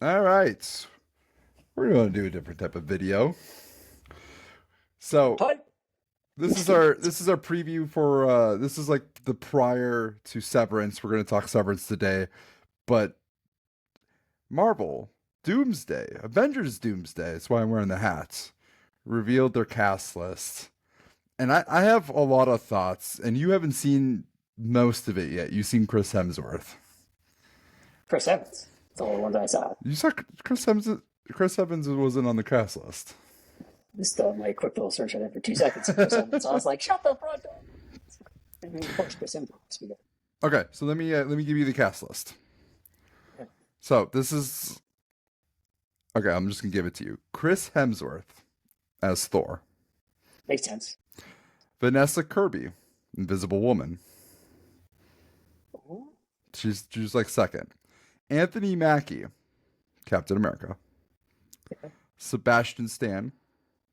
All right. We're going to do a different type of video. So But this is our preview for this is like the prior to Severance. We're going to talk Severance today, but Marvel Doomsday, Avengers Doomsday, that's why I'm wearing the hat, revealed their cast list. And I have a lot of thoughts, and you haven't seen most of it yet. You've seen Chris Hemsworth. Chris Evans. That's all the ones I saw. You saw Chris Hemsworth. Chris Evans wasn't on the cast list. Just my quick little search on it for 2 seconds. Chris Evans. So I was like, shut the front door. And of course, Chris Evans. Okay, so let me give you the cast list. So this is okay. I'm just gonna give it to you. Chris Hemsworth as Thor, Makes sense. Vanessa Kirby, Invisible Woman. Ooh, She's like second. Anthony Mackie, Captain America. yeah. Sebastian Stan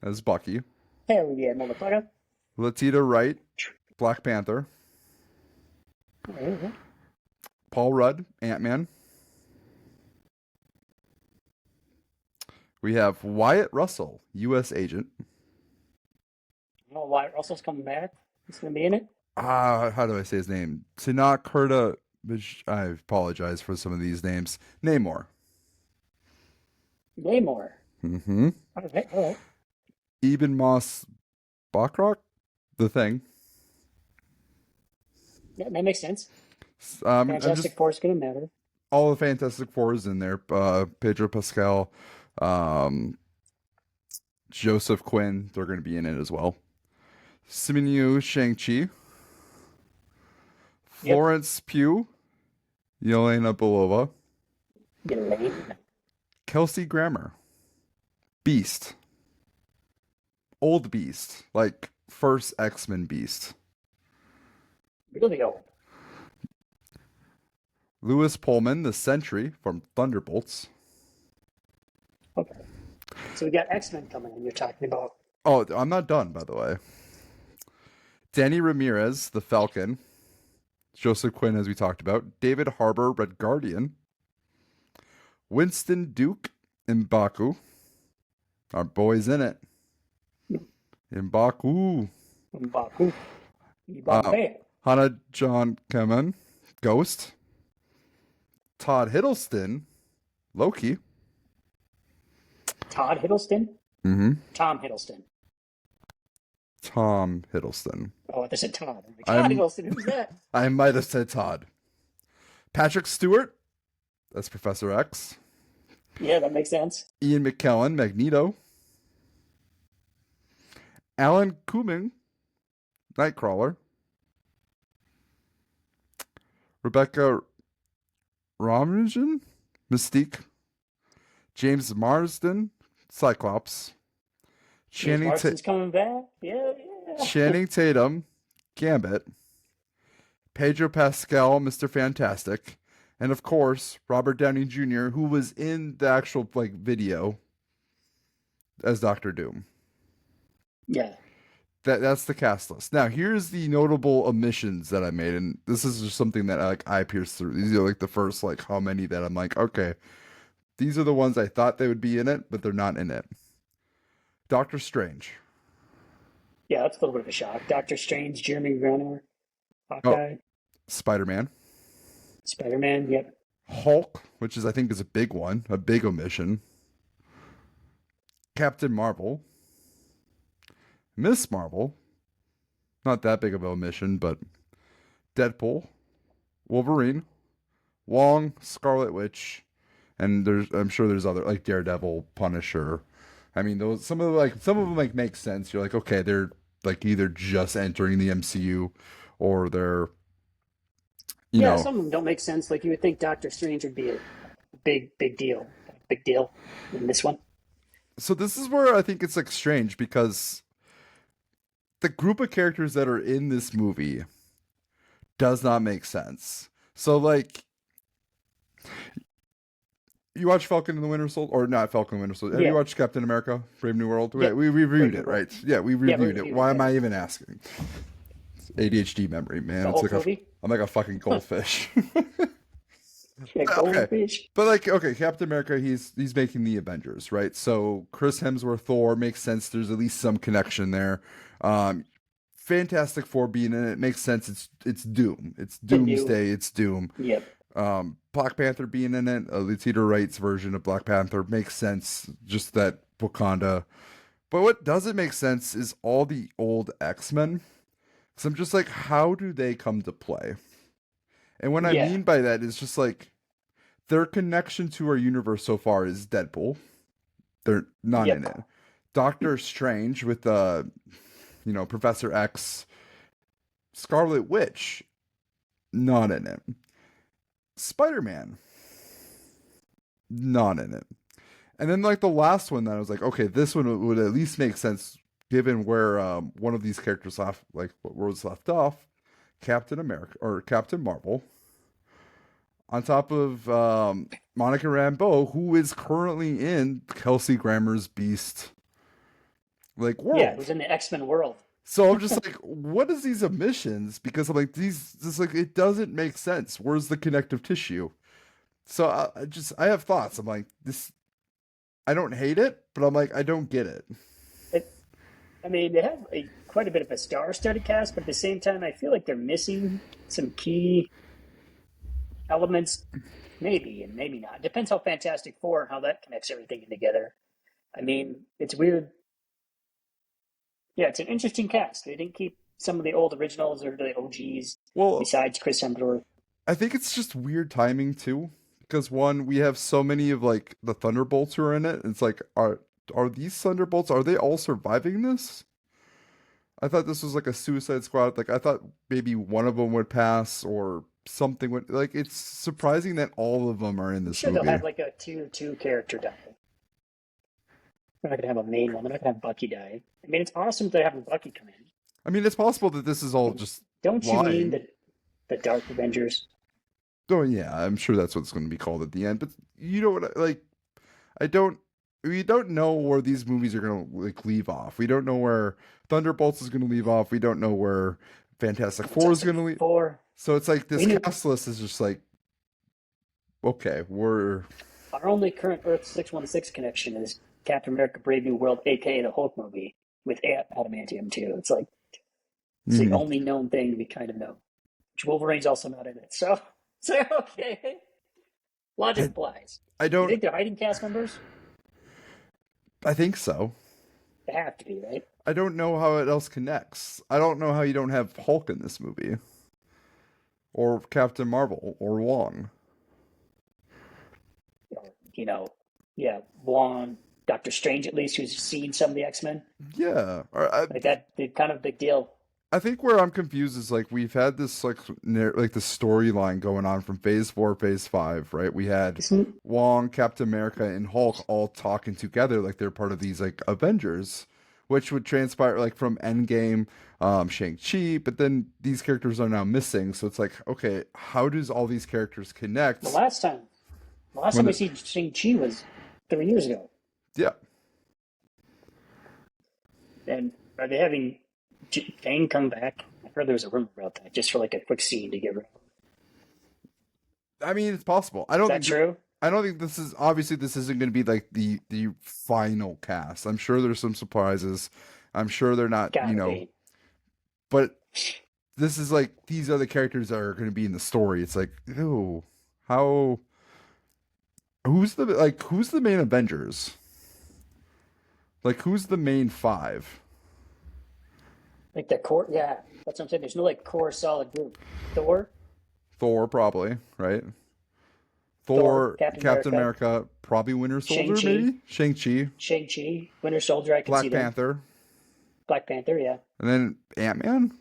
as Bucky. Hell yeah, motherfucker. Latita Wright, Black Panther. Mhm. Paul Rudd, Ant-Man. We have Wyatt Russell, U.S. Agent. I don't know why Russell's coming back. He's going to be in it. How do I say his name? Sinak Kurta. I apologize for some of these names. Namor. Namor. Mm-hmm. All right, all right. Eben Moss Bachrach, the Thing. Yeah, that makes sense. And just Fantastic Four is going to matter. all the Fantastic Four is in there. Pedro Pascal, um, Joseph Quinn, they're going to be in it as well. Simu Shang-Chi, Yep. Florence Pugh, Yelena Belova, Get it late. Kelsey Grammer, Beast, old Beast, like first X-Men Beast, Really old. Lewis Pullman, the Sentry from Thunderbolts. Okay. So we got X-Men coming in. You're talking about. Oh, I'm not done, by the way. Danny Ramirez, the Falcon. Joseph Quinn, as we talked about. David Harbour, Red Guardian. Winston Duke, M'Baku. Our boy's in it. M'Baku. Mbaku. Uh, Mbappe. Hannah John Kamen, Ghost. Todd Hiddleston, Loki. Todd Hiddleston. Mm-hmm. Tom Hiddleston. Tom Hiddleston. Oh, they said Todd. I'm like, Todd I'm Hiddleston. Who's that? I might have said Todd. Patrick Stewart, that's Professor X. Yeah, that makes sense. Ian McKellen, Magneto. Alan Cumming, Nightcrawler. Rebecca Romijn, Mystique. James Marsden, Cyclops. James Channing, Ta- Marsden's coming back. Yeah, yeah. Channing Tatum, Gambit. Pedro Pascal, Mr. Fantastic. And of course, Robert Downey Jr., who was in the actual like video as Doctor Doom. Yeah. That's the cast list. Now, here's the notable omissions that I made, and this is just something that I pierced through. These are like the first like how many that I'm like, okay, these are the ones I thought they would be in it, but they're not in it. Doctor Strange. Yeah, that's a little bit of a shock. Doctor Strange, Jeremy Renner, Oh, Hawkeye, Spider-Man. Spider-Man. Yep. Hulk, which is I think is a big one, a big omission. Captain Marvel. Miss Marvel. Not that big of an omission, but Deadpool, Wolverine, Wong, Scarlet Witch, and I'm sure there's other like Daredevil, Punisher. I mean, those some of them like make sense. You're like, okay, they're like either just entering the MCU or they're you Yeah, know. some of them don't make sense. Like you would think Doctor Strange would be a big deal. Big deal in this one. So this is where I think it's like strange because the group of characters that are in this movie does not make sense. So like you watch Falcon and the Winter Soldier, or not Falcon and the Winter Soldier? Have you Yeah. watched Captain America: Brave New World? Yep. We Brave reviewed New it, World. right? Yeah, we Yeah, we reviewed it. reviewed Why it. am Yeah. I even asking? It's ADHD memory, man. The It's Hulk like movie. I'm like a fucking goldfish. Yeah, Okay. goldfish. But like, okay, Captain America, he's making the Avengers, right? So Chris Hemsworth, Thor makes sense. There's at least some connection there. Um, Fantastic Four being in it makes sense. It's Doom. It's The new. Doomsday. It's Doom. Yep. Black Panther being in it, Letitia Wright's version of Black Panther makes sense. Just that Wakanda. But what doesn't make sense is all the old X-Men. So I'm just like, how do they come to play? And what I Yeah. mean by that is just like their connection to our universe so far is Deadpool. They're not in Yep. it. Doctor Strange with Professor X, Scarlet Witch, not in it. Spider-Man, not in it. And then like the last one that I was like, okay, this one would at least make sense given where one of these characters left, like what was left off, Captain America or Captain Marvel, on top of Monica Rambeau, who is currently in Kelsey Grammer's Beast like Yeah. world. Who's in the X-Men world? So I'm just like, what is these omissions? Because I'm like, these, just like, it doesn't make sense. Where's the connective tissue? So I have thoughts. I'm like, this, I don't hate it, but I'm like, I don't get it. It, I mean, they have quite a bit of a star-studded cast, but at the same time, I feel like they're missing some key elements. Maybe and maybe not. Depends how Fantastic Four and how that connects everything together. I mean, it's weird. Yeah, it's an interesting cast. They didn't keep some of the old originals or the OGs Well, besides Chris Hemsworth. I think it's just weird timing too, because one, we have so many of like the Thunderbolts who are in it. It's like, are these Thunderbolts? Are they all surviving this? I thought this was like a Suicide Squad. Like I thought maybe one of them would pass or something would. Like it's surprising that all of them are in I'm this sure they'll movie. have like a tier two character die. They're not going to have a main one. They're not going to have Bucky die. I mean, it's awesome they're having Bucky come in. I mean, it's possible that this is all just Don't you mean lying. the Dark Avengers? Oh yeah, I'm sure that's what it's going to be called at the end. But you know what? Like, I don't. We don't know where these movies are going to like leave off. We don't know where Thunderbolts is going to leave off. We don't know where Fantastic Four is Fantastic going to leave. Four. So it's like We this knew cast list is just like, okay, we're our only current Earth 616 connection is Captain America: Brave New World, aka the Hulk movie with adamantium too. It's like it's the mhm. only known thing we kind of know. Which Wolverine's also not in it, so okay. Logic I applies. I You don't. think they're hiding cast members? I think so. They have to be, right? I don't know how it else connects. I don't know how you don't have Hulk in this movie or Captain Marvel or Wong. Or, yeah, Wong, Doctor Strange at least, who's seen some of the X-Men. Yeah, or Like that, the kind of big deal. I think where I'm confused is like we've had this like the storyline going on from Phase 4, Phase 5, right? We had Isn't Wong, Captain America, and Hulk all talking together like they're part of these like Avengers, which would transpire like from Endgame, Shang-Chi, but then these characters are now missing. So it's like, okay, how does all these characters the connect last time? The last time when we it, see Shang-Chi was 3 years ago. yeah. And are they having Fang come back? I heard there was a rumor about that, just for like a quick scene to get rid of him. I mean, it's possible. Is that true? I don't think this is obviously this isn't going to be like the final cast. I'm sure there's some surprises. I'm sure they're not, Gotta be. but this is like these are the characters that are going to be in the story. It's like, ew, how who's the main Avengers? Like who's the main five? Like the core, yeah, that's what I'm saying. There's no like core solid group. Thor, Thor probably, right? Thor, Thor, Captain Captain America, America, probably Winter Soldier, Shang-Chi, maybe Shang-Chi, Shang-Chi, Winter Soldier, I can see Black them. Panther, Black Panther, yeah. and then Ant-Man.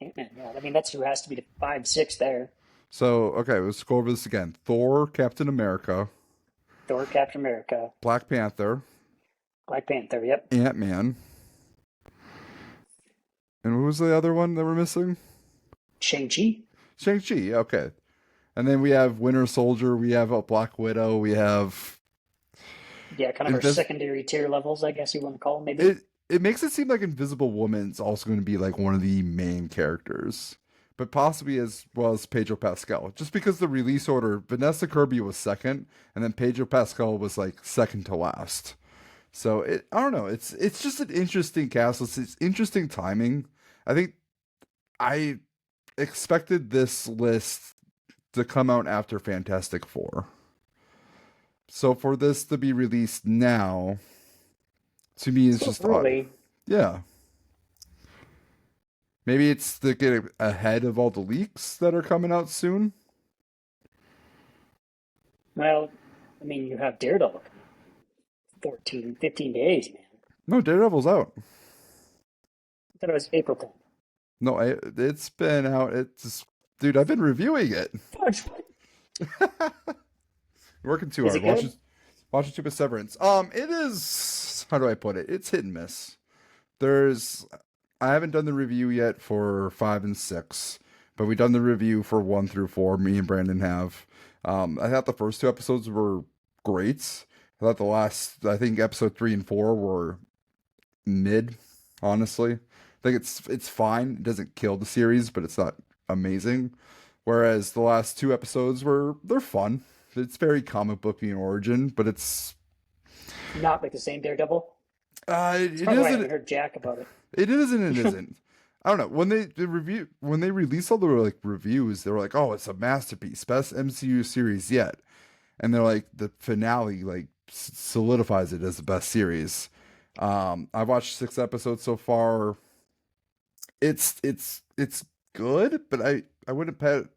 Ant-Man, yeah. I mean, that's who has to be the 5, 6 there. So, okay, let's go over this again. Thor, Captain America, Thor, Captain America, Black Panther, Black Panther, yep. Ant-Man, and what was the other one that we're missing? Shang-Chi, Shang-Chi, okay. And then we have Winter Soldier, we have a Black Widow, we have yeah, kind of our Invis- secondary tier levels, I guess you want to call them, maybe. it makes it seem like Invisible Woman's also going to be like one of the main characters. but possibly as well as Pedro Pascal. Just because the release order, Vanessa Kirby was second, and then Pedro Pascal was like second to last. So I don't know. It's just an interesting cast. It's interesting timing. I think I expected this list to come out after Fantastic Four. So for this to be released now, to me, is So just odd. early. Yeah. Maybe it's to get ahead of all the leaks that are coming out soon. Well, I mean, you have Daredevil coming out 14, 15 days, man. No, Daredevil's out. I thought it was April 10th. No, it's been out. It's dude, I've been reviewing it. Fudge. Working too Is hard. it good? Watching too much Severance. It is. How do I put it? It's hit and miss. There's. I haven't done the review yet for 5 and 6, but we've done the review for 1 through 4. Me and Brandon have. I thought the first 2 episodes were great. I thought the last, I think episode 3 and 4 were mid. Honestly, I think it's fine. It doesn't kill the series, but it's not amazing. Whereas the last 2 episodes they're fun. It's very comic booky in origin, but it's Not like the same Daredevil. That's it probably why I haven't isn't. heard Jack about it. It isn't. It isn't. I don't know. When they released all the like reviews, they were like, "Oh, it's a masterpiece, best MCU series yet," and they're like, the finale like solidifies it as the best series. I've watched 6 episodes so far. It's good, but I wouldn't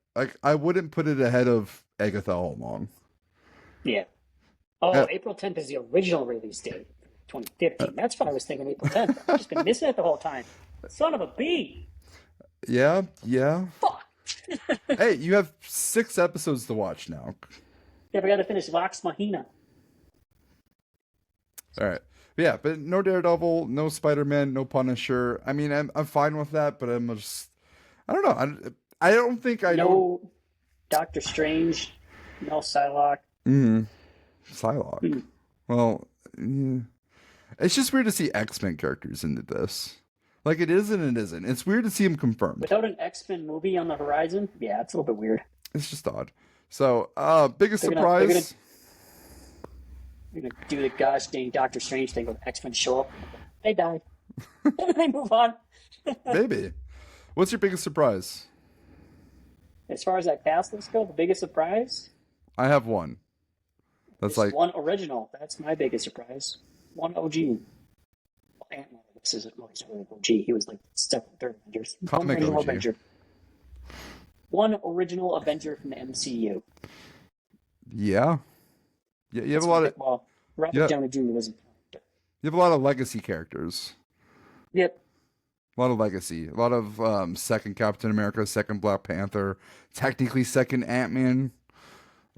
I wouldn't put it ahead of Agatha all along. Yeah. Oh, Uh, April 10th is the original release date, 2015. That's what I was thinking, April 10th. I've just been missing it the whole time. Son of a bee. yeah, yeah. Fuck. Hey, you have 6 episodes to watch now. Yeah, we got to finish Vox Machina. All right. Yeah, but no Daredevil, no Spider-Man, no Punisher. I mean, I'm fine with that, but I'm just I don't know. I don't think I don't. No Doctor Strange. No Psylocke. Mm, Psylocke. Hmm. Well, yeah. It's just weird to see X-Men characters into this. Like it is and it isn't. It's weird to see them confirmed. Without an X-Men movie on the horizon, yeah, it's a little bit weird. It's just odd. So, biggest They're gonna surprise. they're gonna do the gosh dang Doctor Strange thing with X-Men show up. They die. And they move on. Maybe. What's your biggest surprise? As far as that cast list go, the biggest surprise I have one. That's is like one original. That's my biggest surprise. One OG. Ant-Man, this isn't well, he's really OG. He was like second, third Avengers. One comic original OG. Avenger. One original Avenger from the MCU. Yeah. Yeah, you have That's a lot of well, Robert yeah, Downey Jr. wasn't. you have a lot of legacy characters. Yep. A lot of legacy. A lot of second Captain America, second Black Panther, technically second Ant-Man.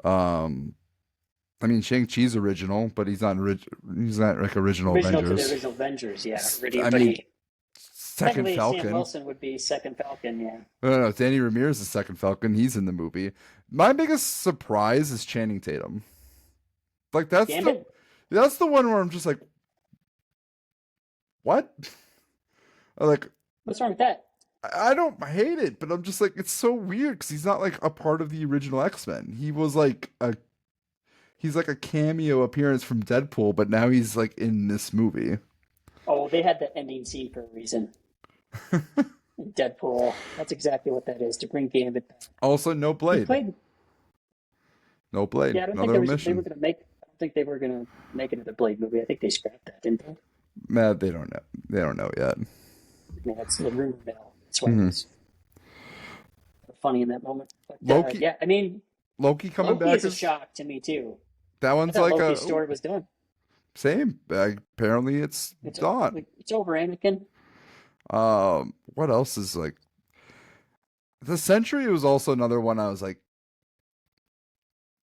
I mean Shang-Chi's original, but he's not like original Original to the Avengers. original Avengers, yeah. I But mean he, second technically, Sam Falcon. Wilson would be second Falcon, yeah. No, Danny Ramirez is second Falcon. He's in the movie. My biggest surprise is Channing Tatum. Like Gambit? that's the one where I'm just like, what? Like What's wrong with that? I don't hate it, but I'm just like it's so weird because he's not like a part of the original X-Men. He's like a cameo appearance from Deadpool, but now he's like in this movie. Oh, they had the ending scene for a reason. In Deadpool. That's exactly what that is, to bring Gambit back. Also, no He Blade. played. No Blade. Yeah, I don't think Another they were omission. gonna make. I don't think they were gonna make another Blade movie. I think they scrapped that, didn't they? Man, they don't know. They don't know yet. I mean, that's the rumor mill. That's why it Mhm. was funny in that moment. But Loki. yeah, I mean, Loki coming Loki back is a is shock to me too. that I one's thought like Loki's a story was done. same. Apparently, it's It's not. it's over, Anakin. What else is like the Sentry was also another one. I was like,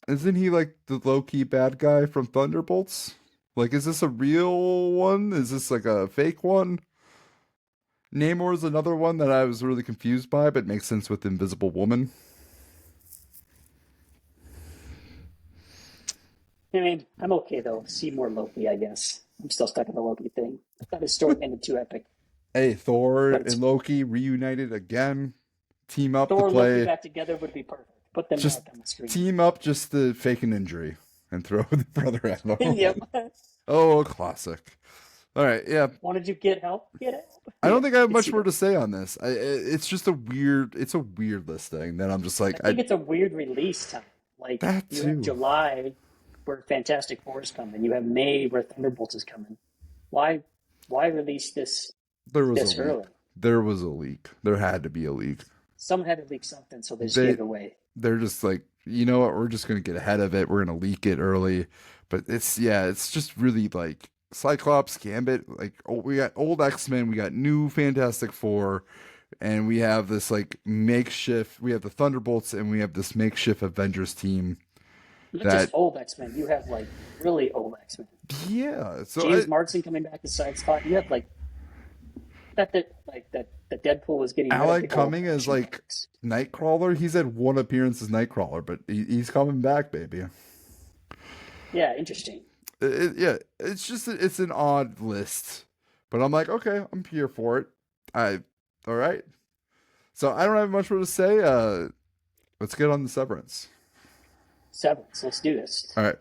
isn't he like the low key bad guy from Thunderbolts? Like, is this a real one? Is this like a fake one? Namor is another one that I was really confused by, but makes sense with Invisible Woman. I mean, I'm okay though. See more Loki, I guess. I'm still stuck in the Loki thing. I thought his story ended too epic. Hey, Thor But it's and Loki reunited again. team up to Thor and Loki play. back together would be perfect. Put them Just back on the screen. team up just to fake an injury and throw the brother at them. Yep. Oh, classic. All right, yeah. Wanted you get help? Get help. I don't Yeah, think I have could much see more that. to say on this. It's just a weird. It's a weird listing that I'm just I like think it's a weird release time. Like that you have too. July where Fantastic Four is coming. You have May where Thunderbolts is coming. Why why release There was a this leak. early? There was a leak. There had to be a leak. Someone had to leak something, so they just gave They it away. they're just like, you know what? We're just gonna get ahead of it. We're gonna leak it early. But it's just really like Cyclops, Gambit. Like, oh, we got old X-Men, we got new Fantastic Four, and we have this like makeshift. We have the Thunderbolts, and we have this makeshift Avengers team. Not just That old X Men. You have like really old X Men. yeah. So James Marsden coming back to side spot. You have like that Deadpool was getting rid of Alec the old Cumming is action like comics. Nightcrawler. He's had one appearance as Nightcrawler, but he's coming back, baby. Yeah, interesting. Yeah, it's just it's an odd list, but I'm like, okay, I'm here for it. I all right. So I don't have much more to say. Let's get on the severance. Severance. Let's do this. All right.